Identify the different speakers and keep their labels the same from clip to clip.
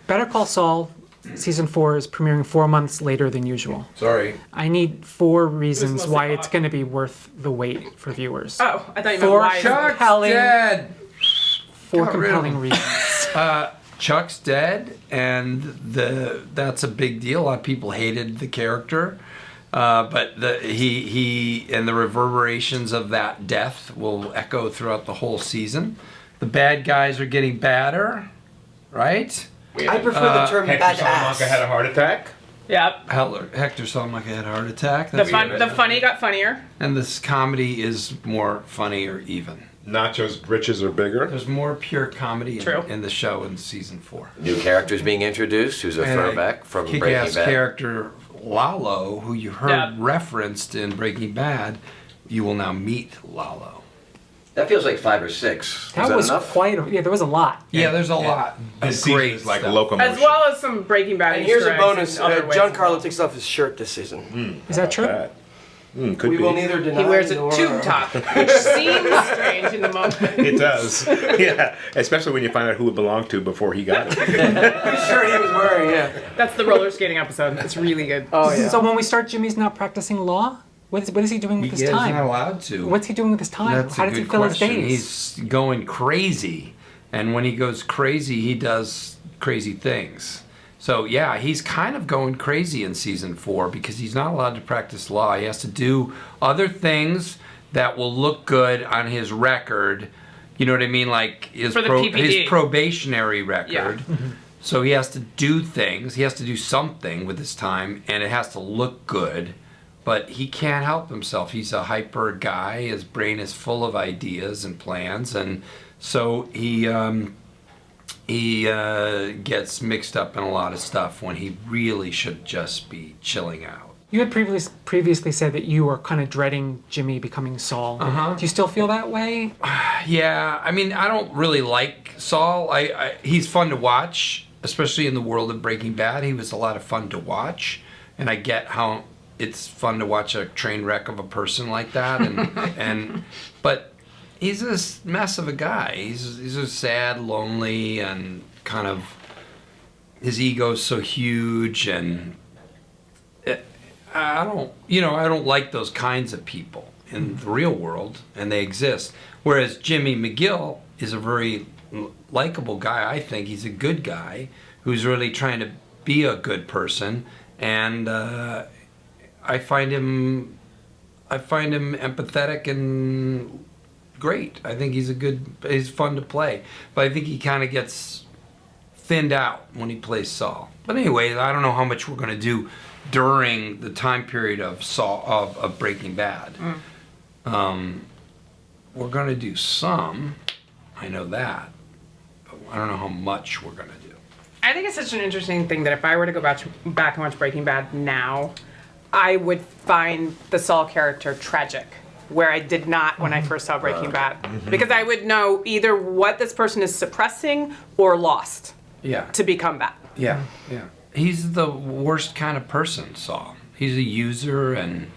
Speaker 1: Better Call Saul season 4 is premiering 4 months later than usual.
Speaker 2: Sorry.
Speaker 1: I need 4 reasons
Speaker 3: mostly
Speaker 1: why it's
Speaker 3: off.
Speaker 1: going to be worth the wait for viewers.
Speaker 3: Oh, I thought you meant
Speaker 1: 4
Speaker 3: why.
Speaker 1: compelling,
Speaker 2: Dead.
Speaker 1: 4
Speaker 2: Got rid of
Speaker 1: compelling
Speaker 2: him.
Speaker 1: reasons.
Speaker 2: Chuck's dead, and that's a big deal. A lot of people hated the character, but he and the reverberations of that death will echo throughout the whole season. The bad guys are getting badder, right?
Speaker 4: I prefer the term
Speaker 5: Hector Salamanca had
Speaker 4: badass.
Speaker 5: a heart attack.
Speaker 3: Yep.
Speaker 2: Hector Salamanca had a heart attack.
Speaker 3: The funny got funnier.
Speaker 2: And this comedy is more funny or even.
Speaker 5: Nacho's riches are bigger.
Speaker 2: There's more pure comedy
Speaker 3: True.
Speaker 2: in the show in season 4.
Speaker 6: New characters being introduced, who's a throwback from Breaking
Speaker 2: Kick-ass
Speaker 6: Bad.
Speaker 2: character Lalo, who you heard
Speaker 3: Yep.
Speaker 2: referenced in Breaking Bad, you will now meet Lalo.
Speaker 6: That feels like 5 or 6.
Speaker 1: That was
Speaker 6: enough?
Speaker 1: there was a lot.
Speaker 2: Yeah, there's a lot
Speaker 5: This
Speaker 2: of
Speaker 5: season
Speaker 2: great
Speaker 5: is like
Speaker 2: stuff.
Speaker 5: locomotion.
Speaker 3: As well as some Breaking Bad
Speaker 4: And here's
Speaker 3: Easter
Speaker 4: a
Speaker 3: eggs
Speaker 4: bonus:
Speaker 3: in other ways as
Speaker 4: Giancarlo
Speaker 3: well.
Speaker 4: takes off his shirt this season.
Speaker 1: Is that true?
Speaker 5: Bad. Could
Speaker 4: We
Speaker 5: be.
Speaker 4: will neither deny
Speaker 3: He wears a
Speaker 4: nor-
Speaker 3: tube top, which seems strange in the moment.
Speaker 5: It does. Yeah, especially when you find out who it belonged to before he got it.
Speaker 4: The shirt he was wearing, yeah.
Speaker 3: That's the roller skating episode. It's really good.
Speaker 4: Oh yeah.
Speaker 1: So when we start, Jimmy's not practicing law? What is he doing with his
Speaker 2: He's not
Speaker 1: time?
Speaker 2: allowed to.
Speaker 1: What's he doing with his time?
Speaker 2: That's
Speaker 1: How
Speaker 2: a
Speaker 1: does he
Speaker 2: good
Speaker 1: fill
Speaker 2: question.
Speaker 1: his days?
Speaker 2: He's going crazy, and when he goes crazy, he does crazy things. So yeah, he's kind of going crazy in season 4 because he's not allowed to practice law. He has to do other things that will look good on his record. You know what I mean? Like his
Speaker 3: For the PPD.
Speaker 2: his probationary record.
Speaker 3: Yeah.
Speaker 2: So he has to do things. He has to do something with his time, and it has to look good. But he can't help himself. He's a hyper guy. His brain is full of ideas and plans, and so he gets mixed up in a lot of stuff when he really should just be chilling out.
Speaker 1: You had previously said that you were kind of dreading Jimmy becoming Saul.
Speaker 2: Uh-huh.
Speaker 1: Do you still feel that way?
Speaker 2: Yeah, I mean, I don't really like Saul. He's fun to watch, especially in the world of Breaking Bad. He was a lot of fun to watch, and I get how it's fun to watch a train wreck of a person like that. But he's a mess of a guy. He's a sad, lonely, and kind of his ego's so huge, and I don't like those kinds of people in the real world, and they exist. Whereas Jimmy McGill is a very likable guy. I think he's a good guy who's really trying to be a good person, and I find him empathetic and great. I think he's fun to play, but I think he kind of gets thinned out when he plays Saul. But anyway, I don't know how much we're going to do during the time period of Saul of Breaking Bad. We're going to do some. I know that, but I don't know how much we're going to do.
Speaker 3: I think it's such an interesting thing that if I were to go back and watch Breaking Bad now, I would find the Saul character tragic, where I did not when I first saw Breaking Bad. Because I would know either what this person is suppressing or lost
Speaker 2: Yeah.
Speaker 3: to become that.
Speaker 2: Yeah. He's the worst kind of person, Saul. He's a user and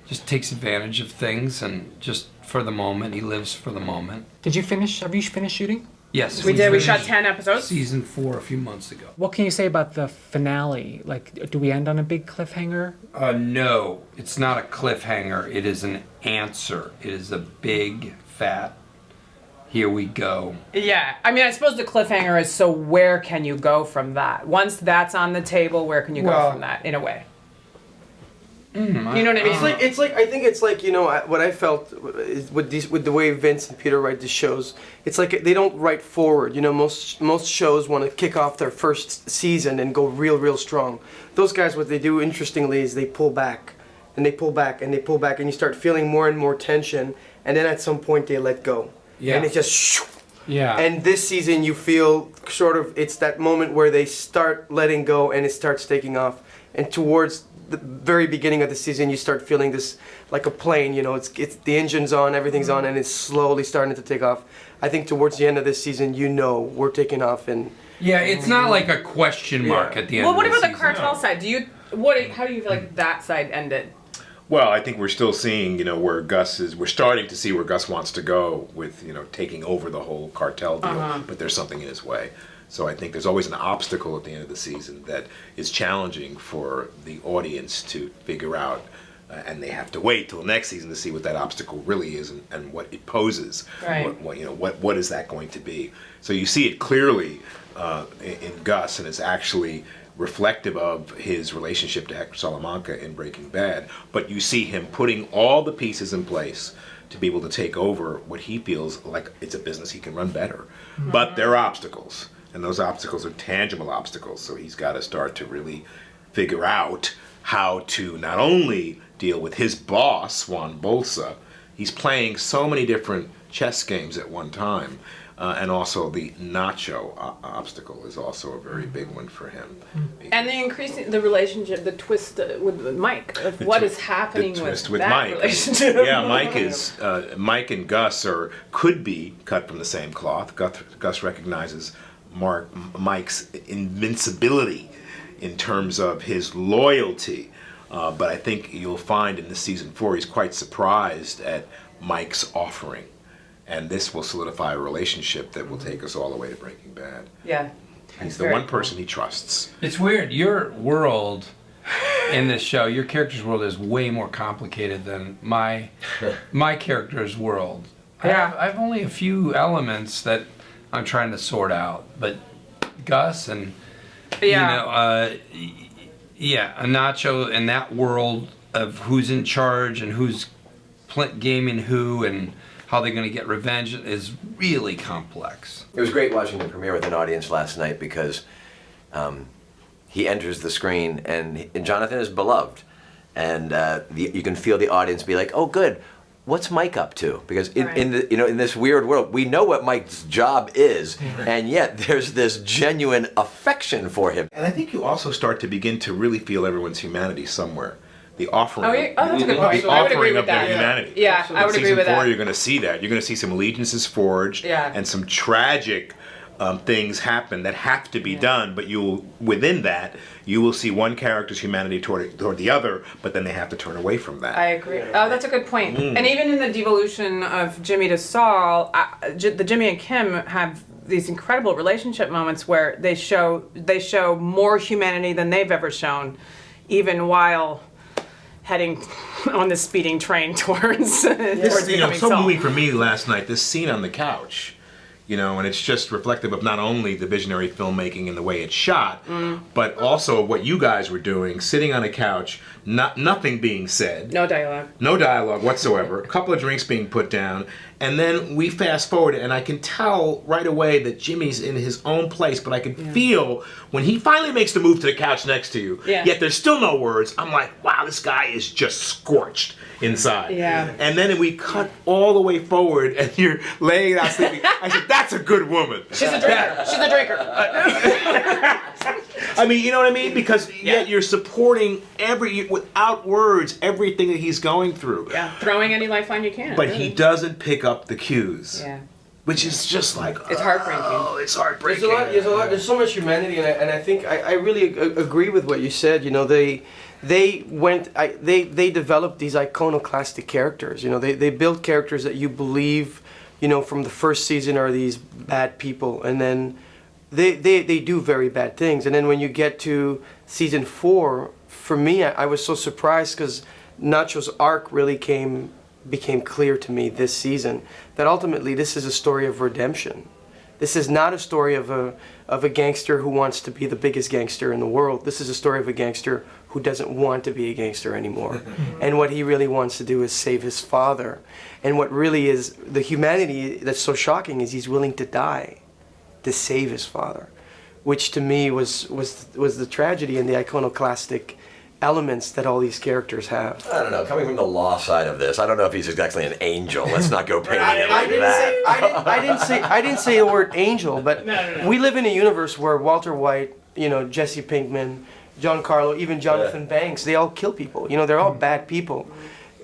Speaker 2: just takes advantage of things, and just for the moment, he lives for the moment.
Speaker 1: Have you finished shooting?
Speaker 2: Yes,
Speaker 3: We did. We shot
Speaker 2: finished
Speaker 3: 10 episodes.
Speaker 2: Season 4 a few months ago.
Speaker 1: What can you say about the finale? Like, do we end on a big cliffhanger?
Speaker 2: No, it's not a cliffhanger. It is an answer. It is a big, fat, here we go.
Speaker 3: Yeah. I mean, I suppose the cliffhanger is, so where can you go from that? Once that's on the table, where can you go
Speaker 2: Well-
Speaker 3: from that, in a way? You know what I mean?
Speaker 4: It's like I think it's like, you know, what I felt is with the way Vince and Peter write the shows. It's like they don't write forward. You know, most shows want to kick off their first season and go real strong. Those guys, what they do interestingly is they pull back, and they pull back, and they pull back, and you start feeling more and more tension, and then at some point they let go.
Speaker 2: Yeah.
Speaker 4: And it just shoo.
Speaker 2: Yeah.
Speaker 4: And this season you feel sort of, it's that moment where they start letting go and it starts taking off. And towards the very beginning of the season, you start feeling this like a plane, you know, it's the engine's on, everything's on, and it's slowly starting to take off. I think towards the end of this season, you know, we're taking off, and
Speaker 2: Yeah, it's not like a question mark
Speaker 4: Yeah.
Speaker 2: at the end
Speaker 3: Well, what
Speaker 2: of the
Speaker 3: about the
Speaker 2: season.
Speaker 3: cartel side? How do you feel like that side ended?
Speaker 5: Well, I think we're still seeing, you know, we're starting to see where Gus wants to go with, you know, taking over the whole cartel deal, but there's something in his way. So I think there's always an obstacle at the end of the season that is challenging for the audience to figure out, and they have to wait till next season to see what that obstacle really is and what it poses.
Speaker 3: Right.
Speaker 5: What is that going to be? So you see it clearly in Gus, and it's actually reflective of his relationship to Hector Salamanca in Breaking Bad. But you see him putting all the pieces in place to be able to take over what he feels like it's a business he can run better. But there are obstacles, and those obstacles are tangible obstacles. So he's got to start to really figure out how to not only deal with his boss, Juan Bolsa. He's playing so many different chess games at one time. And also the Nacho obstacle is also a very big one for him.
Speaker 3: And the relationship, the twist with Mike, of what is happening with that
Speaker 5: Mike.
Speaker 3: relationship.
Speaker 5: Yeah, Mike and Gus could be cut from the same cloth. Gus recognizes Mike's invincibility in terms of his loyalty. But I think you'll find in this season 4 he's quite surprised at Mike's offering. And this will solidify a relationship that will take us all the way to Breaking Bad.
Speaker 3: Yeah.
Speaker 5: He's the one person he trusts.
Speaker 2: It's weird. Your world in this show, your character's world is way more complicated than my character's world.
Speaker 3: Yeah.
Speaker 2: I have only a few elements that I'm trying to sort out, but Gus and Nacho and that world of who's in charge and who's gaming who and how they're going to get revenge is really complex.
Speaker 6: It was great watching the premiere with an audience last night because he enters the screen and Jonathan is beloved, and you can feel the audience be like, "Oh, good, what's Mike up to?" Because in this weird world, we know what Mike's job is, and yet there's this genuine affection for him.
Speaker 5: And I think you also start to begin to really feel everyone's humanity somewhere. The offering,
Speaker 3: that's a good point.
Speaker 5: the
Speaker 3: I would agree
Speaker 5: offering
Speaker 3: with
Speaker 5: of their
Speaker 3: that.
Speaker 5: humanity.
Speaker 3: Yeah, I would agree with
Speaker 5: Season 4,
Speaker 3: that.
Speaker 5: you're going to see that. You're going to see some allegiances forged, and some tragic things happen that have to be done. But within that, you will see one character's humanity toward the other, but then they have to turn away from that.
Speaker 3: I agree. Oh, that's a good point. And even in the devolution of Jimmy to Saul, the Jimmy and Kim have these incredible relationship moments where they show more humanity than they've ever shown, even while heading on the speeding train towards becoming
Speaker 5: so
Speaker 3: Saul.
Speaker 5: moving for me last night, this scene on the couch, and it's just reflective of not only the visionary filmmaking and the way it's shot, but also what you guys were doing, sitting on a couch, nothing being said.
Speaker 3: No dialogue.
Speaker 5: No dialogue whatsoever. A couple of drinks being put down, and then we fast forward, and I can tell right away that Jimmy's in his own place, but I can feel when he finally makes the move to the couch next to you, yet there's still no words, I'm like, wow, this guy is just scorched inside.
Speaker 3: Yeah.
Speaker 5: And then we cut all the way forward, and you're laying out sleeping. I said, that's a good woman.
Speaker 3: She's a drinker. She's a drinker.
Speaker 5: I mean, you know what I mean? Because yet you're supporting without words, everything that he's going through.
Speaker 3: Yeah, throwing any lifeline you can.
Speaker 5: But he doesn't pick up the cues.
Speaker 3: Yeah.
Speaker 5: Which is just like,
Speaker 3: it's heartbreaking.
Speaker 5: Oh, it's heartbreaking.
Speaker 4: There's so much humanity, and I think I really agree with what you said. They developed these iconoclastic characters. They built characters that you believe, from the first season are these bad people, and then they do very bad things. And then when you get to season 4, for me, I was so surprised because Nacho's arc really became clear to me this season, that ultimately this is a story of redemption. This is not a story of a gangster who wants to be the biggest gangster in the world. This is a story of a gangster who doesn't want to be a gangster anymore. And what he really wants to do is save his father. And what really is the humanity that's so shocking is he's willing to die to save his father, which to me was the tragedy and the iconoclastic elements that all these characters have.
Speaker 6: I don't know. Coming from the law side of this, I don't know if he's exactly an angel. Let's not go painting it like that.
Speaker 4: I didn't say the word angel, but we live in a universe where Walter White, Jesse Pinkman, John Carlo, even Jonathan Banks, they all kill people. They're all bad people.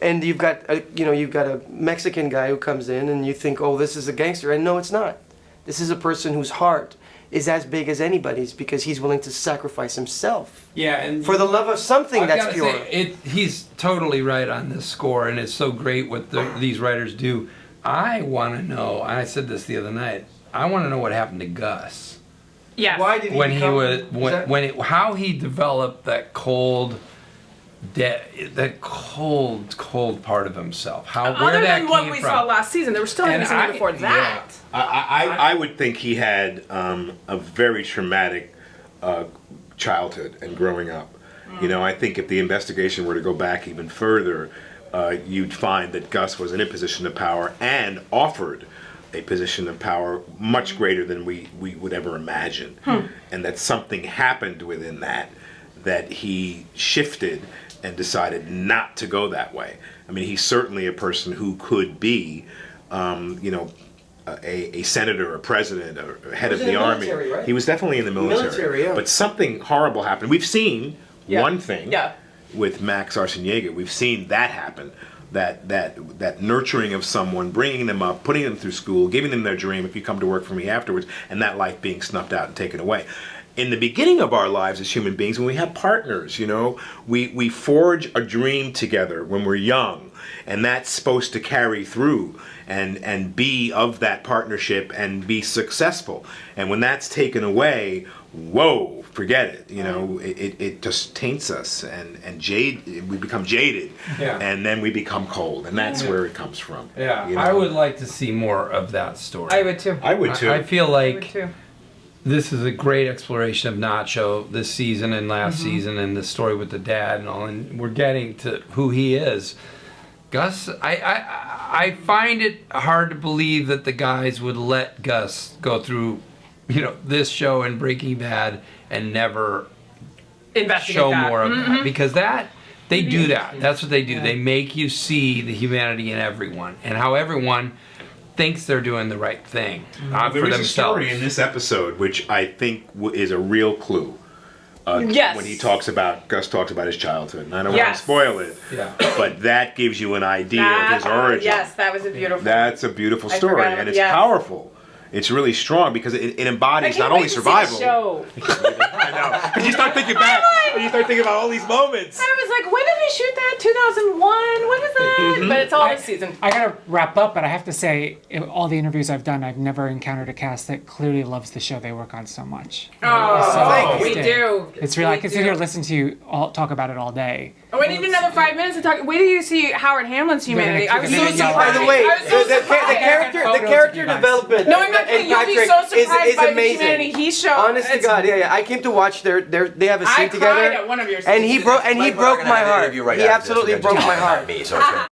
Speaker 4: And you've got a Mexican guy who comes in and you think, oh, this is a gangster, and no, it's not. This is a person whose heart is as big as anybody's because he's willing to sacrifice himself.
Speaker 2: Yeah, and
Speaker 4: for the love of something
Speaker 2: I've
Speaker 4: that's
Speaker 2: gotta
Speaker 4: pure.
Speaker 2: say, he's totally right on this score, and it's so great what these writers do. I want to know, and I said this the other night, I want to know what happened to Gus.
Speaker 3: Yes.
Speaker 4: Why did he
Speaker 2: when he
Speaker 4: become,
Speaker 2: was
Speaker 4: is that-
Speaker 2: how he developed that cold part of himself. Where
Speaker 3: Other
Speaker 2: that
Speaker 3: than what
Speaker 2: came
Speaker 3: we
Speaker 2: from.
Speaker 3: saw last season, there were still
Speaker 2: And
Speaker 3: anything before that.
Speaker 5: I would think he had a very traumatic childhood and growing up. You know, I think if the investigation were to go back even further, you'd find that Gus was in a position of power and offered a position of power much greater than we would ever imagine. And that something happened within that he shifted and decided not to go that way. I mean, he's certainly a person who could be, you know, a senator, a president, or head of
Speaker 4: in
Speaker 5: the
Speaker 4: the
Speaker 5: army.
Speaker 4: military, right?
Speaker 5: He was definitely in the military.
Speaker 4: Military, yeah.
Speaker 5: But something horrible happened. We've seen one thing
Speaker 3: Yeah.
Speaker 5: with Max Arciniega. We've seen that happen. That nurturing of someone, bringing them up, putting them through school, giving them their dream, if you come to work for me afterwards, and that life being snuffed out and taken away. In the beginning of our lives as human beings, when we have partners, you know, we forge a dream together when we're young, and that's supposed to carry through and be of that partnership and be successful. And when that's taken away, whoa, forget it. You know, it just taints us and we become jaded,
Speaker 2: Yeah.
Speaker 5: and then we become cold, and that's where it comes from.
Speaker 2: Yeah,
Speaker 5: you know?
Speaker 2: I would like to see more of that story.
Speaker 3: I would too.
Speaker 5: I would too.
Speaker 2: I feel
Speaker 3: I would
Speaker 2: like
Speaker 3: too.
Speaker 2: this is a great exploration of Nacho this season and last season, and the story with the dad and all, and we're getting to who he is. Gus, I find it hard to believe that the guys would let Gus go through, you know, this show and Breaking Bad and never
Speaker 3: Investigate
Speaker 2: show
Speaker 3: that.
Speaker 2: more of that, because they do that. That's what they do. They make you see the humanity in everyone and how everyone thinks they're doing the right thing
Speaker 5: There
Speaker 2: for
Speaker 5: is
Speaker 2: themselves.
Speaker 5: a story in this episode which I think is a real clue.
Speaker 3: Yes.
Speaker 5: When Gus talks about his childhood, and I don't want
Speaker 3: Yes.
Speaker 5: to spoil it,
Speaker 2: Yeah.
Speaker 5: but that gives you an idea of his origin.
Speaker 3: Yes, that was a beautiful.
Speaker 5: That's a beautiful
Speaker 3: I
Speaker 5: story,
Speaker 3: forgot
Speaker 5: and it's
Speaker 3: yes.
Speaker 5: powerful. It's really strong because it
Speaker 3: I
Speaker 5: embodies
Speaker 3: can't
Speaker 5: not
Speaker 3: wait
Speaker 5: only
Speaker 3: to see the
Speaker 5: survival.
Speaker 3: show.
Speaker 5: I know. Because you start thinking back, and you start thinking about all these moments.
Speaker 3: I was like, when did they shoot that? 2001? When was that? But it's all this season.
Speaker 1: I gotta wrap up, but I have to say, in all the interviews I've done, I've never encountered a cast that clearly loves the show they work on so much.
Speaker 3: Oh, we
Speaker 1: interesting.
Speaker 3: do.
Speaker 1: It's really, I
Speaker 3: We
Speaker 1: can
Speaker 3: do.
Speaker 1: sit here and listen to you all talk about it all day.
Speaker 3: Oh, we need another 5 minutes to talk. Wait till you see Howard Hamlin's humanity. I was so
Speaker 1: You're gonna-
Speaker 3: surprised.
Speaker 4: By the way,
Speaker 3: I was so
Speaker 4: the
Speaker 3: surprised.
Speaker 4: character
Speaker 1: you guys.
Speaker 4: development.
Speaker 3: No, I'm not kidding.
Speaker 4: and
Speaker 3: You'll be
Speaker 4: Patrick
Speaker 3: so surprised
Speaker 4: is
Speaker 3: by
Speaker 4: amazing.
Speaker 3: the humanity he showed.
Speaker 4: Honest to
Speaker 3: It's-
Speaker 4: God, yeah. I came to watch they have a
Speaker 3: I
Speaker 4: scene
Speaker 3: cried
Speaker 4: together,
Speaker 3: at one of your
Speaker 4: and he
Speaker 3: scenes.
Speaker 4: broke
Speaker 6: We're
Speaker 4: my
Speaker 6: gonna have an
Speaker 4: heart.
Speaker 6: interview right
Speaker 4: He
Speaker 6: after this.
Speaker 4: absolutely
Speaker 6: We're gonna
Speaker 4: broke
Speaker 6: do
Speaker 4: my
Speaker 6: it
Speaker 4: heart.
Speaker 6: about me, so it's gonna-